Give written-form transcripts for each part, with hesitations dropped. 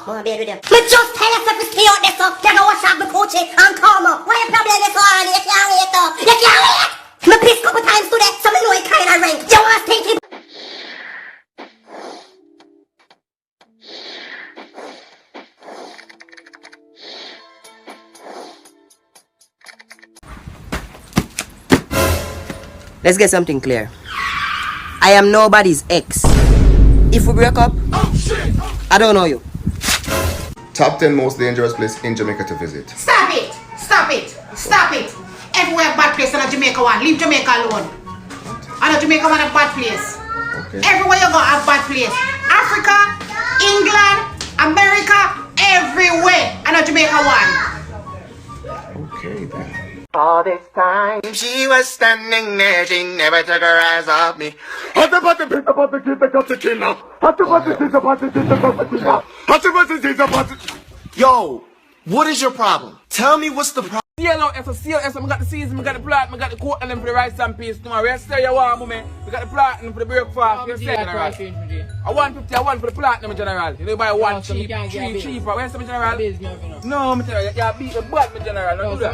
More beer with them. Me just tell us if we stay out there, so you know wash off the coochie and come up. Why you problem is so early? You can't wait up. You can't wait. Me piss couple times today, so me know it kind of rank. You want stinky? Let's get something clear. I am nobody's ex. If we break up, I don't know you. Top 10 most dangerous place in Jamaica to visit. Stop it! Stop it! Stop it! Everywhere bad place in Jamaica one. Leave Jamaica alone. I know Jamaica one a bad place. Okay. Everywhere you go a bad place. Africa, England, America, everywhere. I know Jamaica one. Okay then. All this time she was standing there, she never took her eyes off me. Yo, what is your problem? Tell me what's the problem. CLS, I got the season, I got the plot, I got the coat and them for the rice and peas tomorrow. We stay a while, man. We got the platinum for the breakfast. You say, General. I want 50, I want for the platinum, General. You know, buy one cheap, three cheaper. Where's the General? No, I'm telling you, you beat the butt, my General. Don't do that.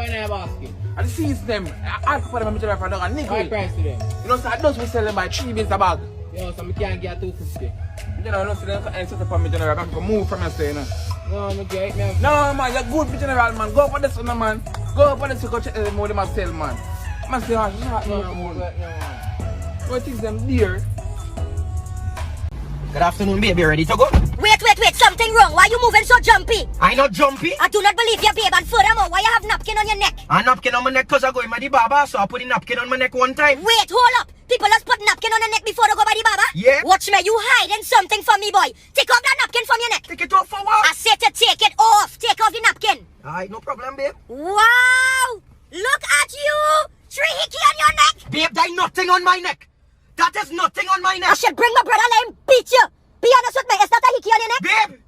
And the season them, I ask for them, my General, for a nickel. What price to them? You know, so I just sell them by 3 beans a bag. Yo, so I can't get 250. General, I don't see them and set up on me, General. I'm going to move from your stay, you know. No, I'm okay, man. No, man, you're good, General, man. Go for this one, man. Go for this, you go check the more they must sell, man. Man, say, oh, shut up, what things them dear? Good afternoon, baby. Ready to go? Wait. Something wrong. Why you moving so jumpy? I not jumpy. I do not believe you, babe. And furthermore, why you have napkin on your neck? A napkin on my neck because I go in my barber, so I put the napkin on my neck one time. Wait, hold up. People just put napkin on the neck before they go by the barber? Yeah. Watch me, you hiding something from me, boy. Take off that napkin from your neck. Take it off for what? I said to take it off. Take off the napkin. Alright, no problem, babe. Wow! Look at you! Tree hickey on your neck! Babe, there's nothing on my neck. That is nothing on my I neck. should bring my brother, let him beat you. Be honest with me, is that a hickey on your neck? Babe!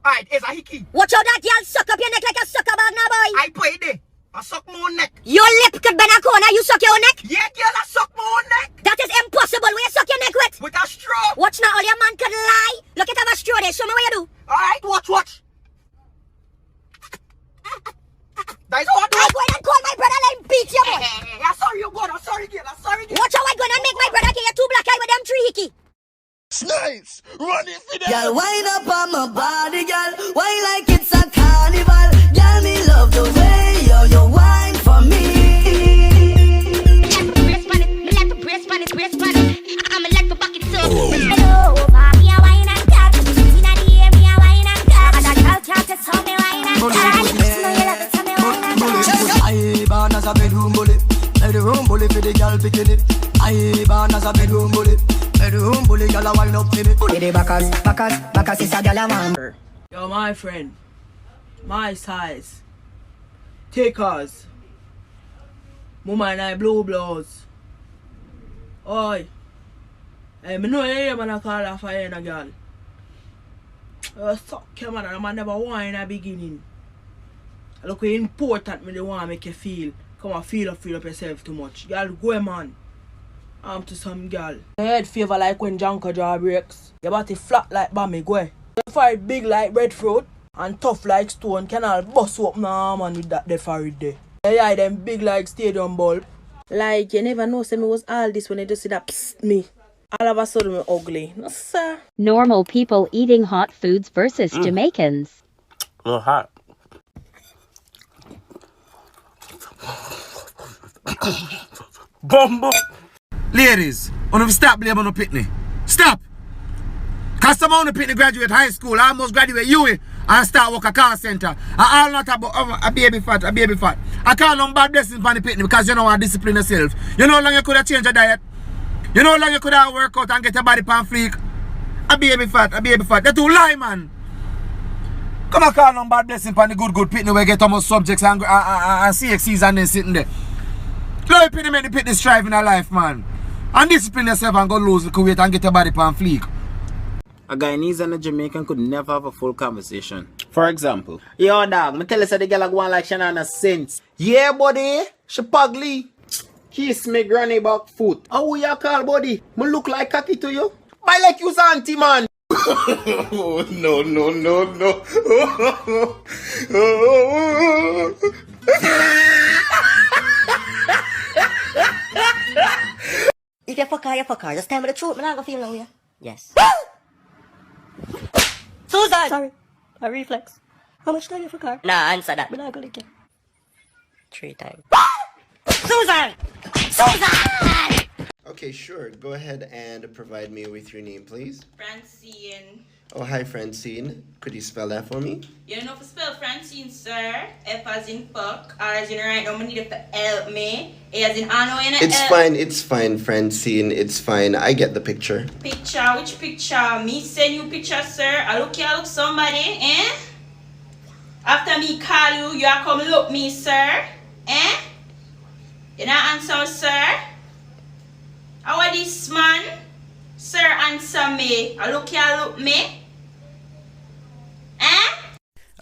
Alright, it's a hickey. Watch out that girl suck up your neck like a sucker bag now, boy. I put it there. I suck my own neck. Your lip could bend a corner, you suck your own neck? Yeah, girl, I suck my own neck. That is impossible. Where you suck your neck with? With a straw. Watch now, all your man could lie. Look at have a straw there. Show me what you do. Alright, watch. That is what I do. I go in and call my brother, let him beat you, boy. I'm sorry, you God. I'm sorry, girl. Watch how I go and make my brother get you 2 black eye with them 3 hickey. Nice! Run it for them! Girl, wind up on my body, girl. Wine like it's a carnival. Girl, me love the way you wine for me. Me like to brace on it. I'm like to back it up. Hello, me a wine and cat. Inna the air, me a wine and cat. And that girl can't just tell me wine and cat. No, you love to tell me wine and cat. I born as a bedroom bully. Bedroom bully for the girl bikini. I born as a bedroom bully. Bedroom bully, girl a wine up to me. The backers is a girl a man. Yo, my friend. My size. Takers. Mama and I blue blows. Oi. Hey, me know you man a call her for you, girl. Suck your man, and I never wine in the beginning. Look how important me they want to make you feel. Come on, feel up yourself too much. Girl, go man. I'm to some girl. Your head fever like when Janko jaw breaks. Your body flat like Bammy, go. Your forehead big like breadfruit and tough like stone. Can all bust up now, man, with that there forehead there. Your eye them big like stadium bulb. Like, you never know, say me was all this when you just see that psst me. All of a sudden me ugly. No, sir. Normal people eating hot foods versus Jamaicans. A little hot. Bumbo. Ladies, don't stop blaming no pitney. Stop! Cause some of the pitney graduate high school, I almost graduate UE and start work a car center. I all not about a baby fat. I can't no bad blessings for the pitney because you know how to discipline yourself. You know how long you could have changed your diet. You know how long you could have work out and get your body pan fleek. A baby fat. They too lie, man. Come on, call no bad blessing for the good pitney where get almost subjects and CXCs and then sitting there. Love pitney make the pitney strive in their life, man. And discipline yourself and go lose the weight and get your body pan fleek. A Guyanese and a Jamaican could never have a full conversation. For example, yo dog, me tell you say the girl go on like she not sense. Yeah, buddy, she pugly. Kiss me granny back foot. How you call, buddy? Me look like cocky to you? My like you's auntie, man. No, no, no, no. If you fuck her, you fuck her. Just tell me the truth, man. I go feel no way. Yes. Susan! Sorry. A reflex. How much time you fuck her? Nah, answer that. Me not go lick you. 3 times. Susan! Susan! Okay, sure. Go ahead and provide me with your name, please. Francine. Oh, hi, Francine. Could you spell that for me? You don't know how to spell Francine, sir. F as in fuck. R as in right now. I need you to help me. A as in I know you know. It's fine, Francine. It's fine. I get the picture. Picture? Which picture? Me send you picture, sir. I look somebody, eh? After me call you, you come look me, sir. Eh? You not answer, sir? How are this man? Sir, answer me. I look me. Eh?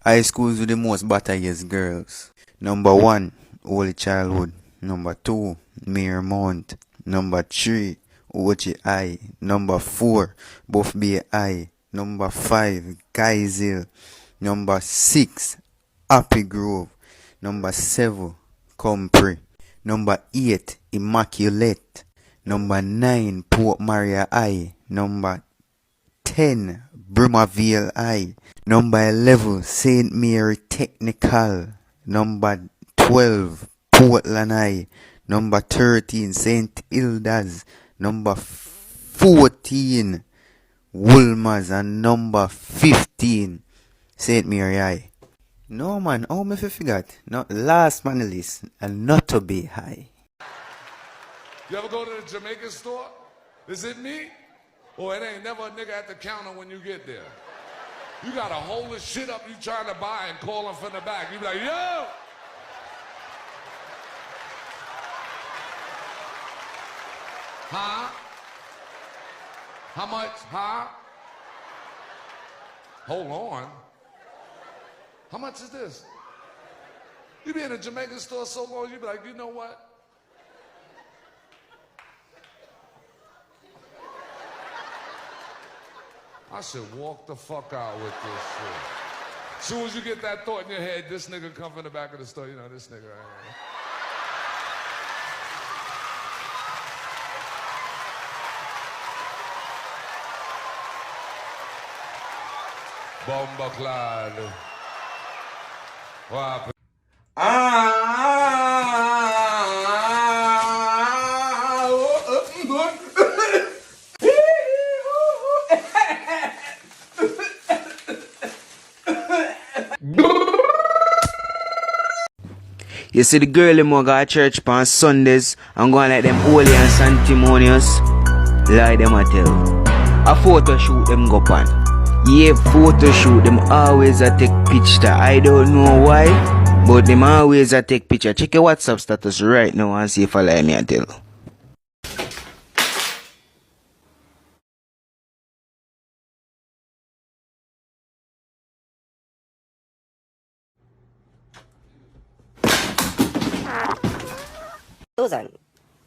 High schools with the most battiest girls. Number 1, Holy Childhood. Number 2, Mere Mount. Number 3, Ochi High. Number 4, Buff Bay High. Number 5, Guys Number 6, Happy Grove. Number 7, Compre. Number 8, Immaculate. Number 9, Port Maria High. Number 10, Brimaville High. Number 11, St. Mary Technical. Number 12, Portland High. Number 13, St. Hilda's. Number 14, Woolmers. And number 15, St. Mary High. No man, how me forgot? Not last man on the list, and not to be high. You ever go to the Jamaican store? Is it me? Or it ain't never a nigga at the counter when you get there. You gotta hold the shit up you trying to buy and call him from the back. You be like, yo! Huh? How much? Huh? Hold on. How much is this? You be in a Jamaican store so long, you be like, you know what? I should walk the fuck out with this shit. As soon as you get that thought in your head, this nigga come from the back of the store, you know, this nigga right here. Bomba clad. What happened? You see the girl them go to church on Sundays and go and like them holy and sanctimonious. Lie them a tell. A photo shoot them go pan. Yeah, photo shoot them always a take picture. I don't know why, but them always a take picture. Check your WhatsApp status right now and see if I lie me a tell. Susan,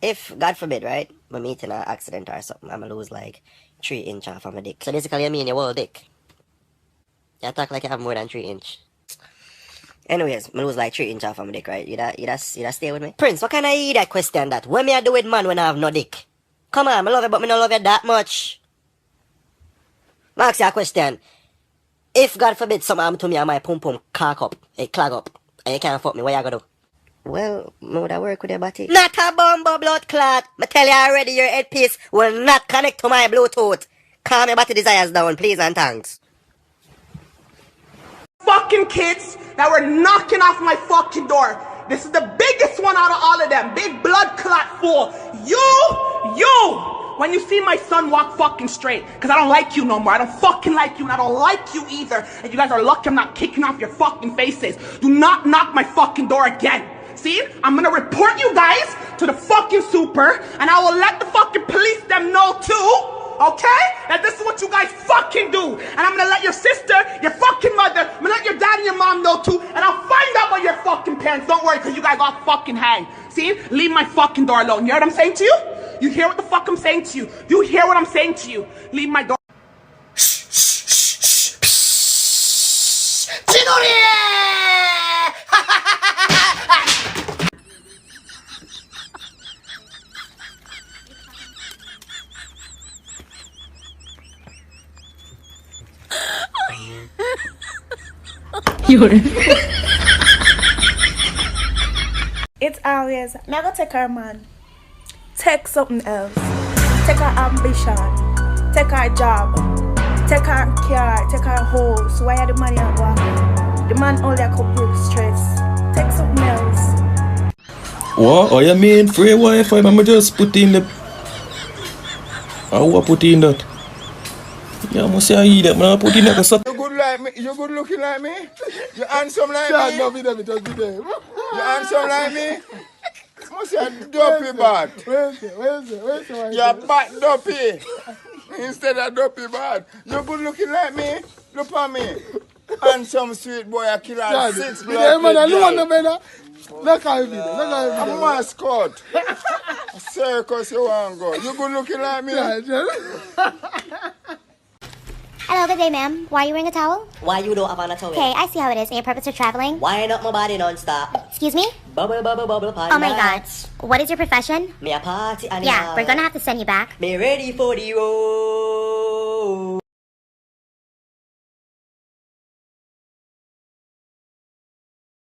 if, God forbid, right, we meet in an accident or something, I'm gonna lose like 3 inch off of my dick. So basically, you mean your whole dick. You talk like you have more than 3 inch. Anyways, I lose like 3 inch off of my dick, right? You da stay with me? Prince, what kind of idiot question that? What me I do with man when I have no dick? Come on, I love you, but me not love you that much. I ask you a question. If, God forbid, something happen to me and my pum pum cock up, it clog up, and you can't fuck me, what you gonna do? Well, would I work with your body? Not a bumbo blood clot. I tell you already, your headpiece will not connect to my Bluetooth. Calm your body desires down, please and thanks. Fucking kids that were knocking off my fucking door. This is the biggest one out of all of them. Big blood clot fool. You! When you see my son, walk fucking straight. Because I don't like you no more. I don't fucking like you, and I don't like you either. And you guys are lucky I'm not kicking off your fucking faces. Do not knock my fucking door again. See? I'm gonna report you guys to the fucking super, and I will let the fucking police them know too, okay? That this is what you guys fucking do. And I'm gonna let your sister, your fucking mother, I'm gonna let your dad and your mom know too, and I'll find out about your fucking parents. Don't worry, because you guys all fucking hang. See? Leave my fucking door alone. You hear what I'm saying to you? You hear what the fuck I'm saying to you? You hear what I'm saying to you? Leave my door. Shh. It's always, me go take her man. Take something else. Take her ambition. Take her job. Take her car. Take her house. Why are the money I go? The man only a couple of stress. Take something else. What? Oh, you mean free Wi-Fi? I'ma just put in the... I will put in that. Yeah, I must say I eat that, man. I put in that. You good like me? You good looking like me? You handsome like me? No, be them, just be them. You handsome like me? Must say dopey bad. Where's it? You're bad dopey. Instead of dopey bad. You good looking like me? Look at me. Handsome sweet boy, I kill all 6 blood. Yeah, man, I girl. know no better. Look how you I'm a mascot. A circus you want to go. You good looking like me? Hello, good day, ma'am. Why are you wearing a towel? Why you don't have on a towel? Okay, I see how it is. And your purpose for traveling? Wind up my body non-stop. Excuse me? Bubble, bubble, bubble, panda. Oh my god. What is your profession? Me a party animal. Yeah, we're gonna have to send you back. Me ready for the road.